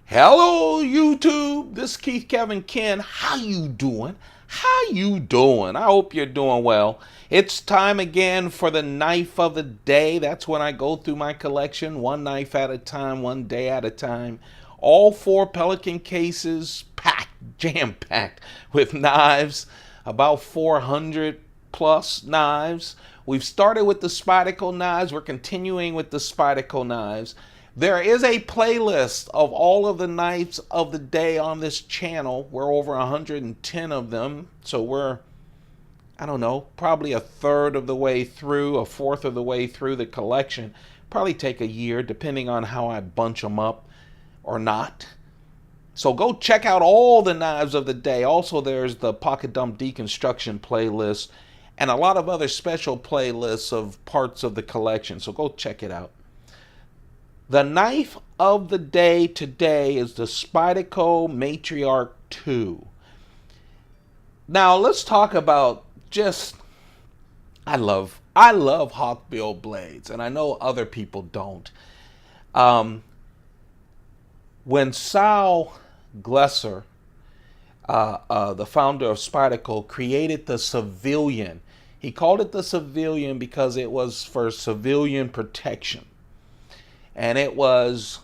Hello YouTube, this is Keith Kevin Ken. How you doing? How you doing? I hope you're doing well. It's time again for the knife of the day. That's when I go through my collection, one knife at a time, one day at a time. All four Pelican cases packed, jam-packed with knives, about 400 plus knives. We've started with the Spyderco knives. We're continuing with the Spyderco knives. There is a playlist of all of the knives of the day on this channel. We're over 110 of them. So we're, I don't know, probably a third of the way through, a fourth of the way through the collection. Probably take a year depending on how I bunch them up or not. So go check out all the knives of the day. Also, there's the Pocket Dump Deconstruction playlist and a lot of other special playlists of parts of the collection. So go check it out. The knife of the day today is the Spyderco Matriarch 2. Now let's talk about I love hawkbill blades, and I know other people don't. When Sal Glesser, the founder of Spyderco, created the Civilian, he called it the Civilian because it was for civilian protection. And it was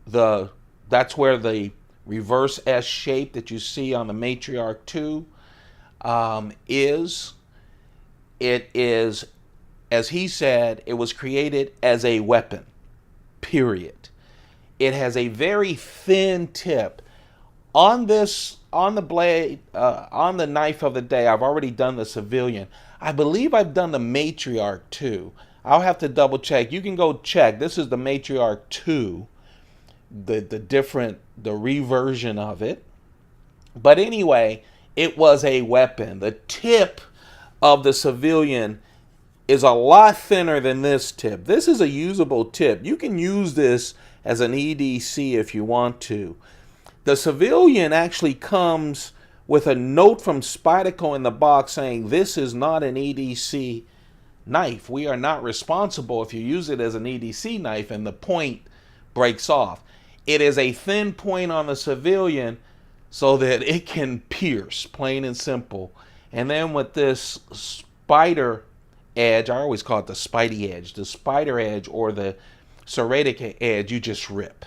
that's where the reverse S shape that you see on the Matriarch 2 is. It is, as he said, it was created as a weapon, period. It has a very thin tip. On the blade, on the knife of the day, I've already done the Civilian. I believe I've done the Matriarch 2. I'll have to double check. You can go check. This is the Matriarch 2, the reversion of it. But anyway, it was a weapon. The tip of the Civilian is a lot thinner than this tip. This is a usable tip. You can use this as an EDC if you want to. The Civilian actually comes with a note from Spyderco in the box saying this is not an EDC knife. We are not responsible if you use it as an EDC knife and the point breaks off. It is a thin point on the Civilian so that it can pierce, plain and simple. And then with this spider edge, I always call it the Spidey edge, the spider edge or the serrated edge, you just rip.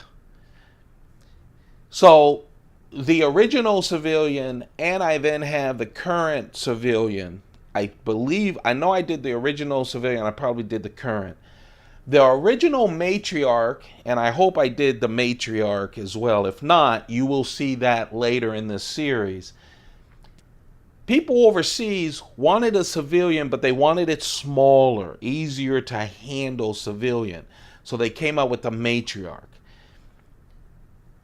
So the original Civilian, and I then have the current Civilian. I know I did the original Civilian, I probably did the current. The original Matriarch, and I hope I did the Matriarch as well. If not, you will see that later in this series. People overseas wanted a Civilian, but they wanted it smaller, easier to handle Civilian. So they came out with the Matriarch.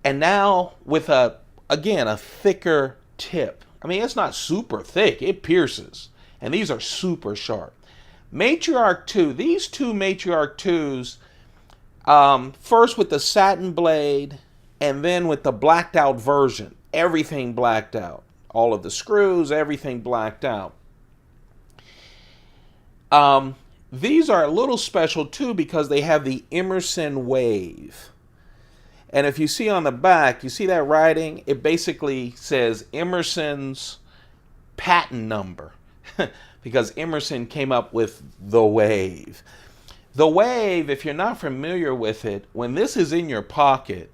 And now with a thicker tip. I mean, it's not super thick, it pierces. And these are super sharp. Matriarch 2, these two Matriarch 2s, first with the satin blade and then with the blacked out version. Everything blacked out. All of the screws, everything blacked out. These are a little special too because they have the Emerson Wave. And if you see on the back, you see that writing? It basically says Emerson's patent number. Because Emerson came up with the Wave. The Wave, if you're not familiar with it, when this is in your pocket,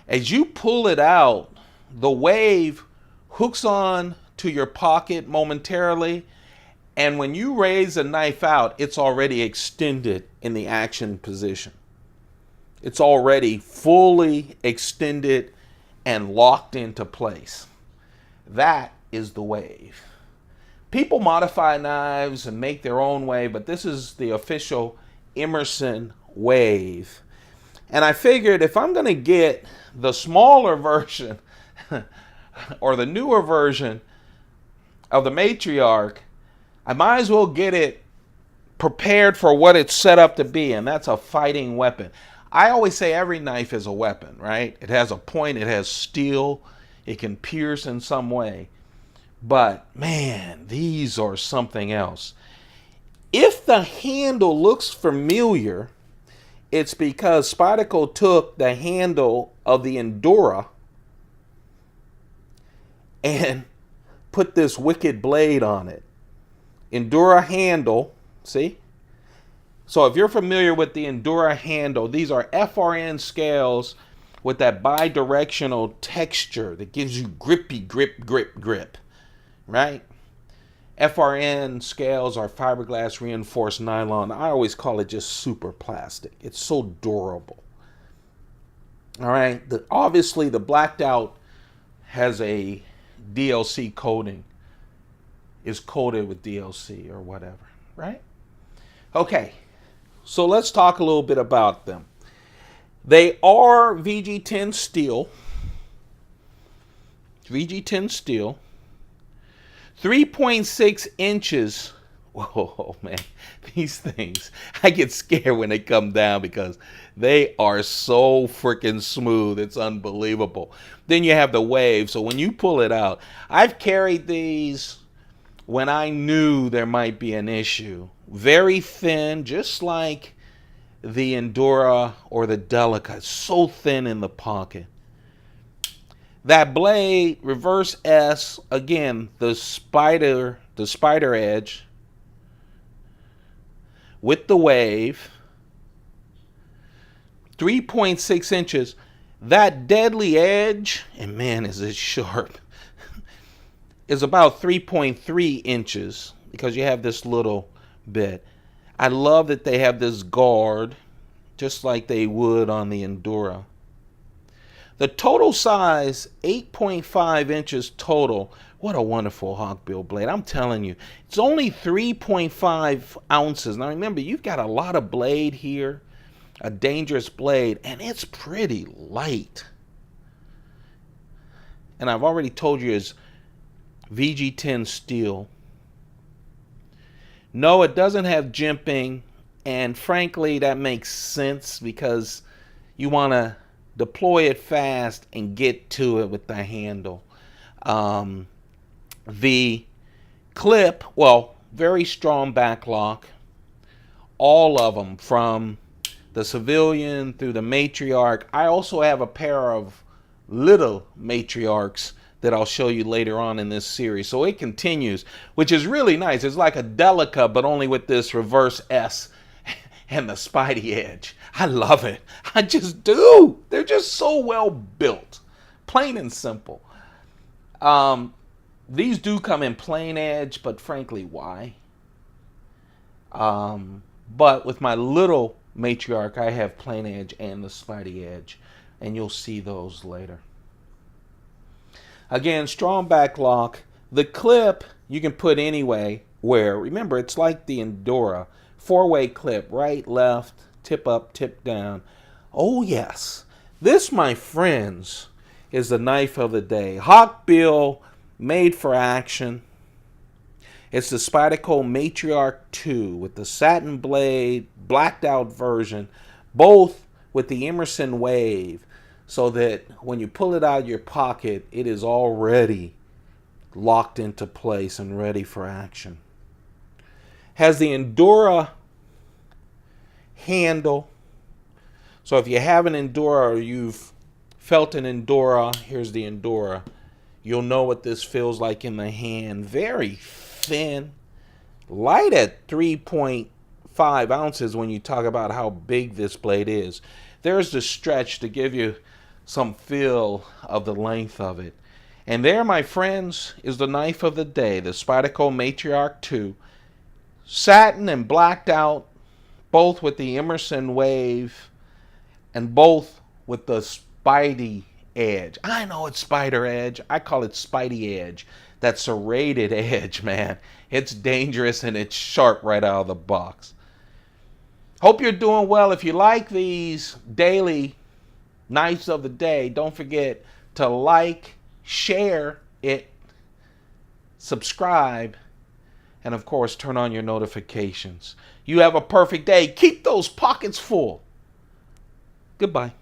as you pull it out, the Wave hooks on to your pocket momentarily, and when you raise the knife out, it's already extended in the action position. It's already fully extended and locked into place. That is the Wave. People modify knives and make their own Wave, but this is the official Emerson Wave. And I figured if I'm going to get the smaller version or the newer version of the Matriarch, I might as well get it prepared for what it's set up to be, and that's a fighting weapon. I always say every knife is a weapon, right? It has a point, it has steel, it can pierce in some way. But man, these are something else. If the handle looks familiar, It's because Spyderco took the handle of the Endura and put this wicked blade on it. Endura handle, see? So if you're familiar with the Endura handle, these are FRN scales with that bidirectional texture that gives you grippy grip, right? FRN scales are fiberglass reinforced nylon. I always call it just super plastic. It's so durable. All right. Obviously, the blacked out has a DLC coating. Is coated with DLC or whatever, right? Okay. So let's talk a little bit about them. They are VG10 steel. VG10 steel. 3.6 inches. Whoa, man. These things, I get scared when they come down because they are so freaking smooth. It's unbelievable. Then you have the wave. So when you pull it out, I've carried these when I knew there might be an issue. Very thin, just like the Endura or the Delica. So thin in the pocket. That blade, reverse S, again, the spider edge with the wave, 3.6 inches. That deadly edge, and man, is it sharp, is about 3.3 inches because you have this little bit. I love that they have this guard, just like they would on the Endura. The total size, 8.5 inches total. What a wonderful hawkbill blade. I'm telling you, it's only 3.5 ounces. Now remember, you've got a lot of blade here, a dangerous blade, and it's pretty light. And I've already told you it's VG10 steel. No, it doesn't have jimping, and frankly, that makes sense because you want to deploy it fast and get to it with the handle. The clip, well, very strong back lock. All of them, from the Civilian through the Matriarch. I also have a pair of little Matriarchs that I'll show you later on in this series. So it continues, which is really nice. It's like a Delica, but only with this reverse S and the Spidey edge. I love it. I just do. They're just so well built. Plain and simple. These do come in plain edge, but frankly, why? But with my little Matriarch, I have plain edge and the Spidey edge. And you'll see those later. Again, strong back lock. The clip you can put anyway. Where, remember, it's like the Endura. 4-way clip, right, left, tip up, tip down. Oh, yes. This, my friends, is the knife of the day. Hawkbill, made for action. It's the Spyderco Matriarch 2 with the satin blade, blacked out version, both with the Emerson Wave, so that when you pull it out of your pocket, it is already locked into place and ready for action. Has the Endura handle. So if you have an Endura or you've felt an Endura, here's the Endura. You'll know what this feels like in the hand. Very thin, light at 3.5 ounces when you talk about how big this blade is. There's the stretch to give you some feel of the length of it. And there, my friends, is the knife of the day, the Spyderco Matriarch 2. Satin and blacked out, both with the Emerson Wave and both with the Spidey edge. I know it's Spider Edge. I call it Spidey Edge. That serrated edge, man. It's dangerous and it's sharp right out of the box. Hope you're doing well. If you like these daily knives of the day, don't forget to like, share it, subscribe, and of course, turn on your notifications. You have a perfect day. Keep those pockets full. Goodbye.